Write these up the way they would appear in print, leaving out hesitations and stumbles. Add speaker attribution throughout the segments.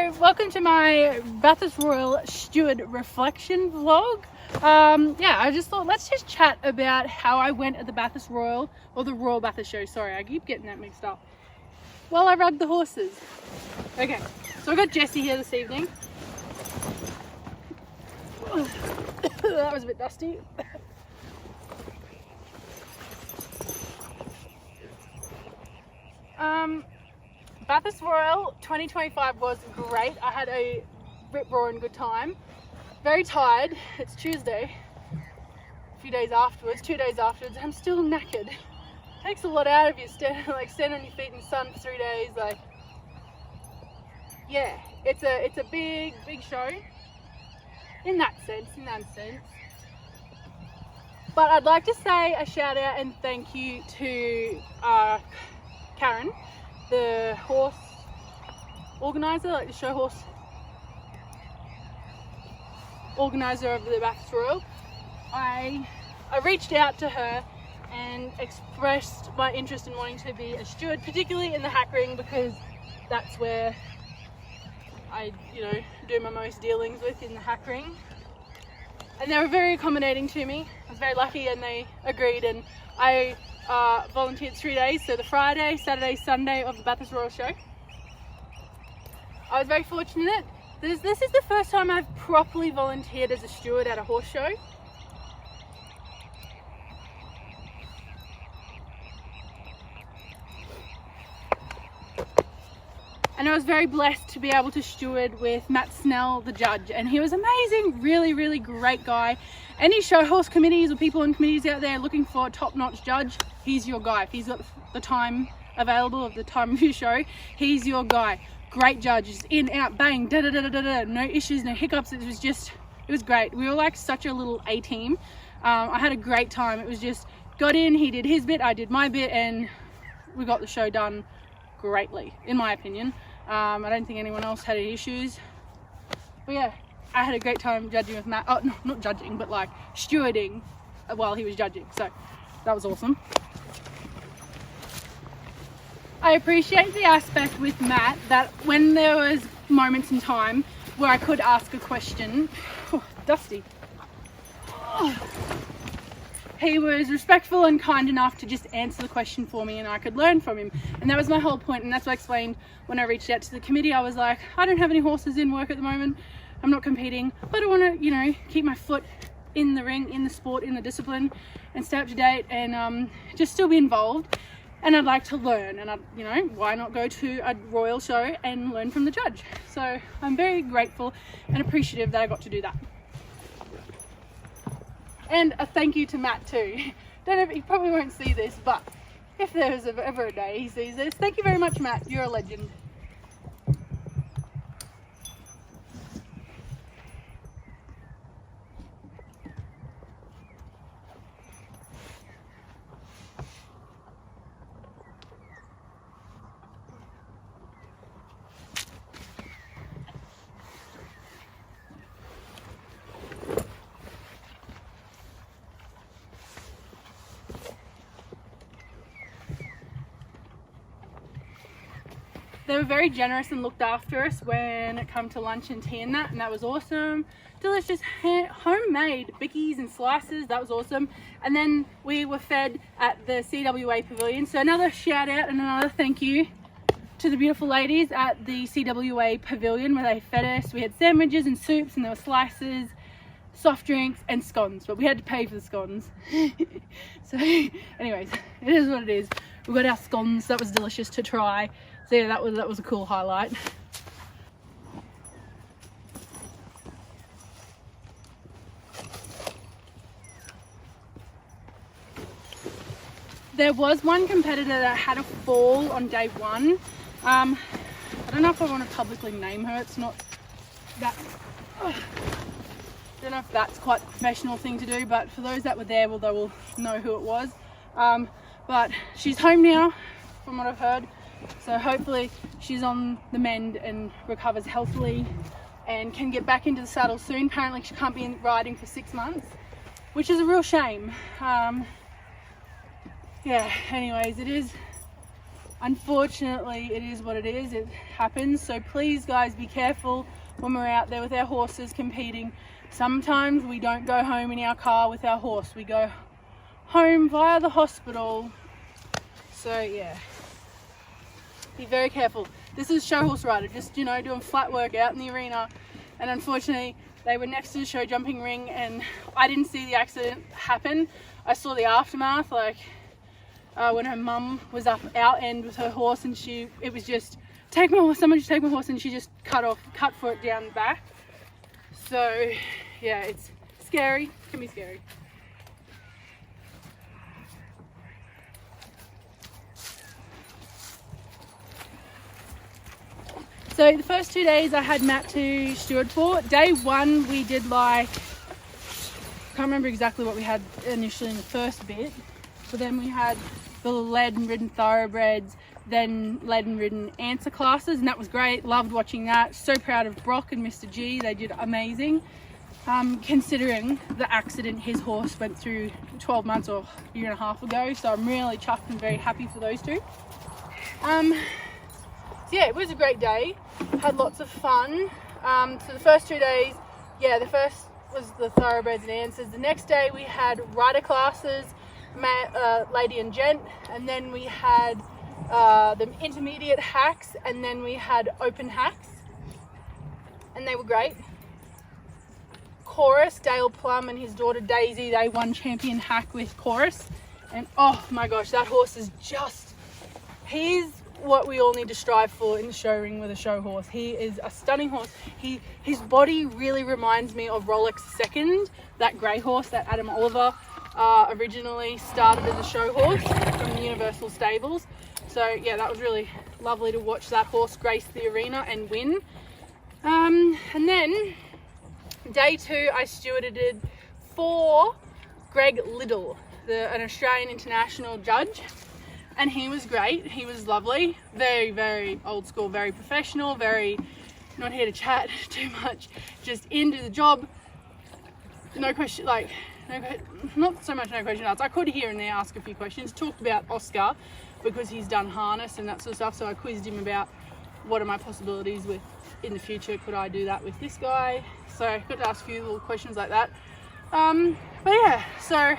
Speaker 1: So welcome to my Bathurst Royal Steward reflection vlog. I just thought let's just chat about how I went at the Bathurst Royal, or the Royal Bathurst Show, sorry, I keep getting that mixed up, while I rode the horses. Okay, so I've got Jessie here this evening. That was a bit dusty. Bathurst Royal 2025 was great. I had a rip-roaring good time. Very tired. It's Tuesday. A few days afterwards, 2 days afterwards, I'm still knackered. Takes a lot out of you, stand on your feet in the sun for 3 days. Like, yeah, it's a big show. In that sense. But I'd like to say a shout out and thank you to Karen, the horse organizer, like the show horse organizer of the Bathurst Royal. I reached out to her and expressed my interest in wanting to be a steward, particularly in the hack ring, because that's where I, do my most dealings with, in the hack ring. And they were very accommodating to me. I was very lucky and they agreed, and I volunteered 3 days, so the Friday, Saturday, Sunday of the Bathurst Royal Show. I was very fortunate. This is the first time I've properly volunteered as a steward at a horse show. And I was very blessed to be able to steward with Matt Snell, the judge, and he was amazing, really great guy. Any show horse committees or people in committees out there looking for a top-notch judge, he's your guy. If he's got the time available of the time of your show, he's your guy. Great judge, just in, out, bang, no issues, no hiccups. It was great. We were like such a little A-team. I had a great time. It was just, got in, he did his bit, I did my bit, and we got the show done greatly, in my opinion. I don't think anyone else had any issues. But yeah, I had a great time judging with Matt. Oh, no, not judging, but like stewarding while he was judging. So that was awesome. I appreciate the aspect with Matt that when there was moments in time where I could ask a question, dusty. He was respectful and kind enough to just answer the question for me, and I could learn from him. And that was my whole point, and that's what I explained when I reached out to the committee. I was like, I don't have any horses in work at the moment. I'm not competing, but I want to, keep my foot in the ring, in the sport, in the discipline, and stay up to date, and just still be involved. And I'd like to learn, and why not go to a royal show and learn from the judge? So I'm very grateful and appreciative that I got to do that. And a thank you to Matt too. He probably won't see this, but if there's ever a day he sees this, thank you very much, Matt. You're a legend. They were very generous and looked after us when it come to lunch and tea and that was awesome. Delicious homemade bickies and slices, that was awesome. And then we were fed at the CWA Pavilion. So another shout out and another thank you to the beautiful ladies at the CWA Pavilion where they fed us. We had sandwiches and soups, and there were slices, soft drinks and scones, but we had to pay for the scones. So anyways, it is what it is. We got our scones, that was delicious to try. So yeah, that was a cool highlight. There was one competitor that had a fall on day one. I don't know if I want to publicly name her. It's not that. I don't know if that's quite a professional thing to do, but for those that were there, well, they will know who it was. But she's home now, from what I've heard. So hopefully she's on the mend and recovers healthily and can get back into the saddle soon. Apparently she can't be riding for 6 months, which is a real shame. Yeah, anyways, it is unfortunately it is what it is. It happens. So please guys, be careful when we're out there with our horses competing. Sometimes we don't go home in our car with our horse. We go home via the hospital. So yeah, be very careful. This is show horse rider, just doing flat work out in the arena, and unfortunately they were next to the show jumping ring and I didn't see the accident happen. I saw the aftermath, like when her mum was up our end with her horse and it was just, take my horse, somebody take my horse, and she just cut for it down the back. So yeah, it's scary, it can be scary. So the first 2 days I had Matt to steward for. Day one we did like, can't remember exactly what we had initially in the first bit, but then we had the lead and ridden thoroughbreds, then lead and ridden answer classes, and that was great. Loved watching that. So proud of Brock and Mr. G, they did amazing. Considering the accident his horse went through 12 months or a year and a half ago, so I'm really chuffed and very happy for those two. So yeah, it was a great day, had lots of fun. So the first 2 days, yeah, the first was the thoroughbreds and answers. The next day we had rider classes, lady and gent, and then we had the intermediate hacks, and then we had open hacks, and they were great. Chorus, Dale Plum and his daughter Daisy, they won champion hack with Chorus, and oh my gosh, that horse is just, he's what we all need to strive for in the show ring with a show horse. He is a stunning horse. His body really reminds me of Rolex Second, that grey horse that Adam Oliver originally started as a show horse from the Universal Stables. So yeah, that was really lovely to watch that horse grace the arena and win. And then day two I stewarded for Greg Liddell, an Australian international judge. And he was great, he was lovely, very, very old school, very professional, very not here to chat too much, just into the job. No question, like, not so much no question asked. I could here and there ask a few questions, talked about Oscar because he's done harness and that sort of stuff. So I quizzed him about what are my possibilities with in the future, could I do that with this guy? So I got to ask a few little questions like that. But yeah, so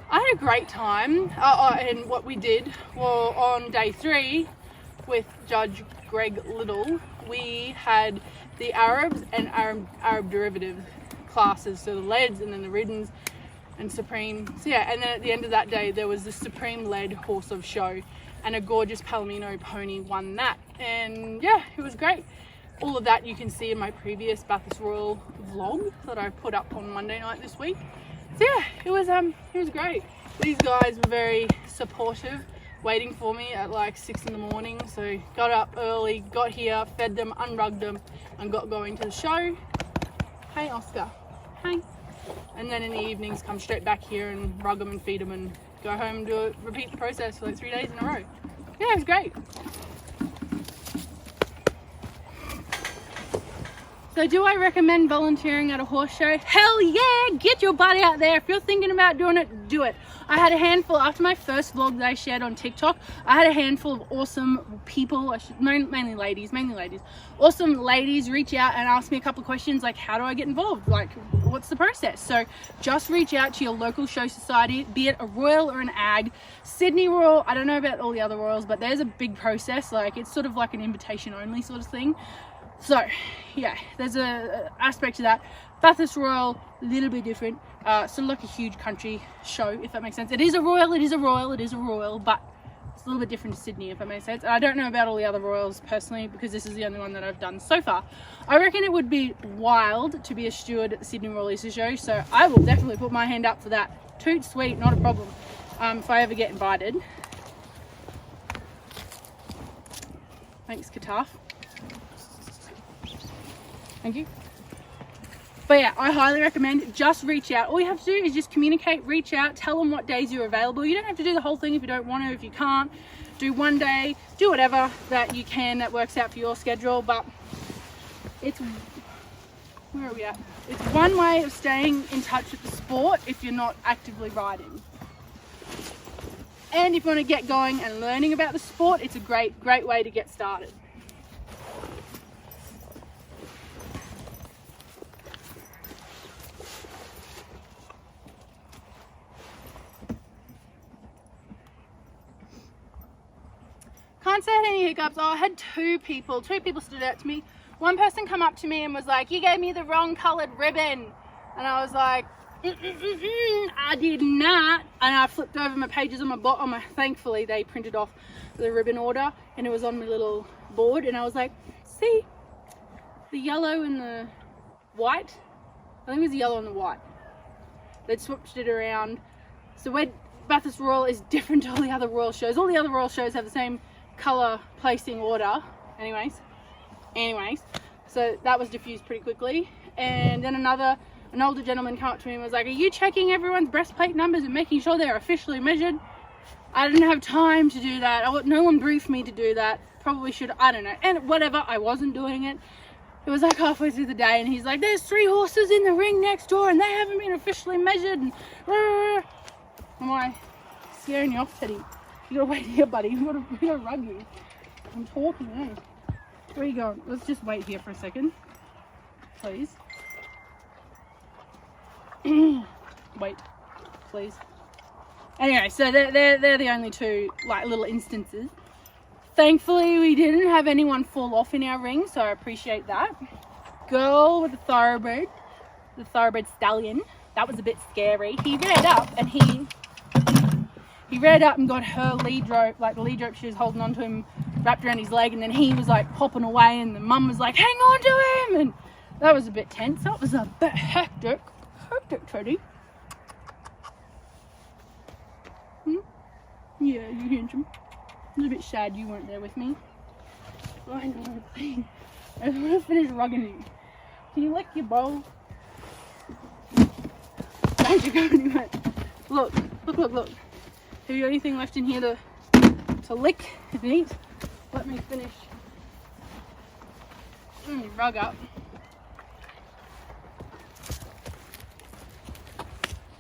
Speaker 1: I had a great time, and what we did well, on day three with Judge Greg Liddell, we had the Arabs and Arab derivative classes, so the leads and then the riddens and supreme. So yeah, and then at the end of that day there was the supreme led horse of show, and a gorgeous Palomino pony won that, and yeah, it was great. All of that you can see in my previous Bathurst Royal vlog that I put up on Monday night this week. So yeah, it was great. These guys were very supportive, waiting for me at like 6 in the morning. So got up early, got here, fed them, unrugged them, and got going to the show. Hey Oscar, hey. And then in the evenings come straight back here and rug them and feed them and go home and repeat the process for like 3 days in a row. Yeah, it was great. So do I recommend volunteering at a horse show? Hell yeah, get your butt out there. If you're thinking about doing it, do it. I had a handful, after my first vlog that I shared on TikTok, I had a handful of awesome people, mainly ladies, awesome ladies reach out and ask me a couple of questions like, how do I get involved? Like, what's the process? So just reach out to your local show society, be it a royal or an ag. Sydney Royal, I don't know about all the other royals, but there's a big process. Like, it's sort of like an invitation only sort of thing. So yeah, there's a aspect to that. Bathurst Royal, a little bit different, sort of like a huge country show, if that makes sense. It is a royal, but it's a little bit different to Sydney, if that makes sense. And I don't know about all the other royals personally, because this is the only one that I've done so far. I reckon it would be wild to be a steward at the Sydney Royal Easter Show, so I will definitely put my hand up for that. Toot sweet, not a problem, if I ever get invited. Thanks, Khataaf. Thank you. But yeah, I highly recommend, just reach out. All you have to do is just communicate, reach out, tell them what days you're available. You don't have to do the whole thing if you don't want to, if you can't. Do one day, do whatever that you can that works out for your schedule. But it's, where are we at? It's one way of staying in touch with the sport if you're not actively riding. And if you want to get going and learning about the sport, it's a great way to get started. Can't say I had any hiccups. Oh, I had two people stood out to me. One person come up to me and was like, "You gave me the wrong coloured ribbon." And I was like, I did not. And I flipped over my pages on my thankfully they printed off the ribbon order and it was on my little board, and I was like, see the yellow and the white? I think it was the yellow and the white. They'd switched it around. So where Bathurst Royal is different to all the other Royal shows. All the other Royal shows have the same colour placing order. Anyways, so that was diffused pretty quickly. And then an older gentleman came up to me and was like, "Are you checking everyone's breastplate numbers and making sure they're officially measured?" I didn't have time to do that. No one briefed me to do that. Probably should, I don't know. And whatever, I wasn't doing it. It was like halfway through the day and he's like, "There's 3 horses in the ring next door and they haven't been officially measured." And am I scaring you off, Teddy? You gotta wait here, buddy. We gotta rug you. I'm talking, eh? Where are you going? Let's just wait here for a second, please. Wait, please. Anyway, so they're the only two like little instances. Thankfully, we didn't have anyone fall off in our ring, so I appreciate that. Girl with the thoroughbred stallion, that was a bit scary. He reared up and he reared up and got her lead rope, like the lead rope she was holding onto him, wrapped around his leg, and then he was like popping away and the mum was like, "Hang on to him," and that was a bit tense. That was a bit hectic, Teddy. Yeah, you handsome. I was a bit sad you weren't there with me. I know, please. I just want to finish rugging you. Can you lick your bowl? Don't you go anywhere. Look. Have you got anything left in here to lick and eat? Let me finish. Rug up.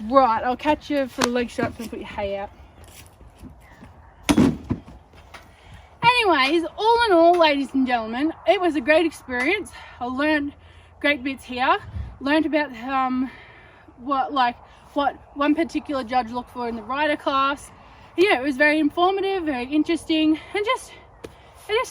Speaker 1: Right, I'll catch you for the leg straps and put your hay out. Anyways, all in all, ladies and gentlemen, it was a great experience. I learned great bits here. Learned about what one particular judge looked for in the rider class. Yeah, it was very informative, very interesting, and it just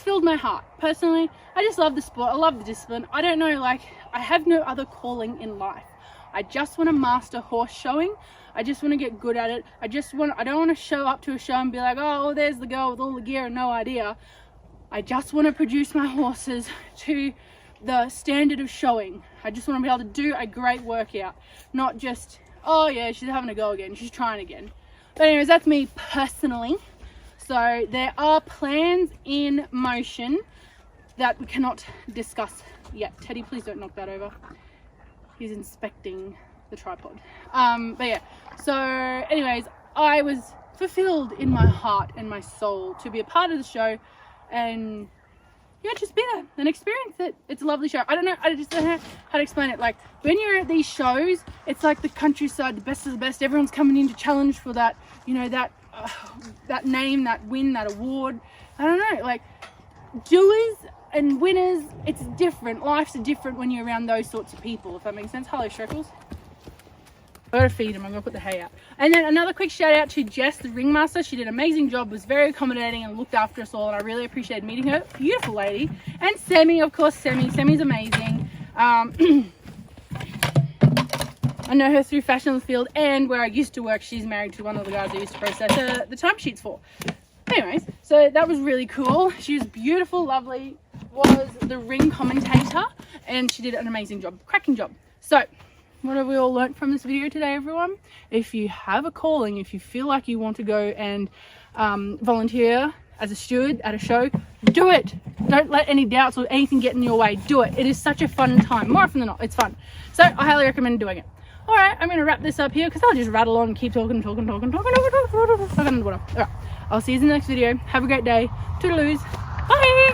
Speaker 1: filled my heart. Personally, I just love the sport. I love the discipline. I don't know, like, I have no other calling in life. I just want to master horse showing. I just want to get good at it. I don't want to show up to a show and be like, "Oh, there's the girl with all the gear and no idea." I just want to produce my horses to the standard of showing. I just want to be able to do a great workout, not just, "Oh yeah, she's having a go again, she's trying again." But anyways, that's me personally. So there are plans in motion that we cannot discuss yet. Teddy, please don't knock that over. He's inspecting the tripod. But yeah, so anyways, I was fulfilled in my heart and my soul to be a part of the show and yeah, just be there and experience it. It's a lovely show. I just don't know how to explain it. Like, when you're at these shows, it's like the countryside, the best of the best. Everyone's coming in to challenge for that, you know, that name, that win, that award. I don't know, like, doers and winners, it's different. Life's different when you're around those sorts of people, if that makes sense. Hello, Shrekels. I gotta feed him. I'm gonna put the hay out. And then another quick shout out to Jess, the ringmaster. She did an amazing job, was very accommodating and looked after us all, and I really appreciated meeting her. Beautiful lady. And Sammy, of course. Sammy's amazing. I know her through Fashion on the Field and where I used to work. She's married to one of the guys I used to process the timesheets for. Anyways, so that was really cool. She was beautiful, lovely, was the ring commentator, and she did an amazing job, cracking job. So what have we all learnt from this video today, everyone? If you have a calling, if you feel like you want to go and volunteer as a steward at a show, do it. Don't let any doubts or anything get in your way. Do it. It is such a fun time. More often than not, it's fun. So I highly recommend doing it. All right, I'm going to wrap this up here because I'll just rattle on and keep talking. All right, I'll see you in the next video. Have a great day. Toodaloos. Bye.